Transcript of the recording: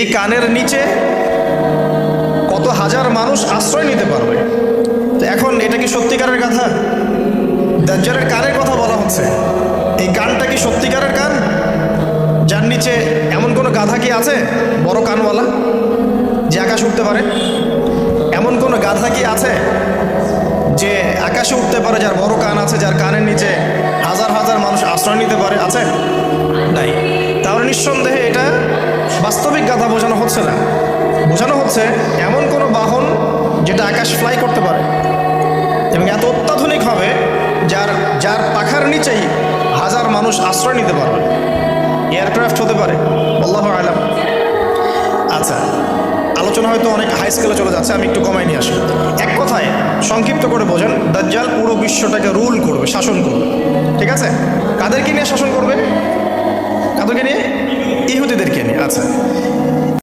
এই কানের নিচে কত হাজার মানুষ আশ্রয় নিতে পারবে। তো এখন এটা কি সত্যিকারের কথা? দাজ্জালের কানের কথা বলা হচ্ছে, এই কানটা কি সত্যিকারের কান? যার নিচে এমন কোনো গাধা কি আছে বড় কানওয়ালা যে আকাশে উঠতে পারে? এমন কোনো গাধা কি আছে যে আকাশে উঠতে পারে, যার বড় কান আছে, যার কানের নিচে হাজার হাজার মানুষ আশ্রয় নিতে পারে? আছে? নাই। তাহলে নিঃসন্দেহে এটা বাস্তবিক গাধা বোঝানো হচ্ছে না, বোঝানো হচ্ছে এমন কোনো বাহন যেটা আকাশ ফ্লাই করতে পারে এবং এত অত্যাধুনিক হবে যার যার পাখার নিচেই হাজার মানুষ আশ্রয় নিতে পারবে। এয়ারক্রাফট হতে পারে, আল্লাহু আলাম। আচ্ছা, আলোচনা হয়তো অনেক হাই স্কেলে চলে যাচ্ছে, আমি একটু কমাই নিয়ে আসি। এক কথায় সংক্ষিপ্ত করে বোঝেন, দাজ্জাল পুরো বিশ্বটাকে রুল করবে, শাসন করবে। ঠিক আছে? কাদেরকে নিয়ে শাসন করবে? কাদেরকে নিয়ে? ইহুদিদেরকে নিয়ে। আচ্ছা,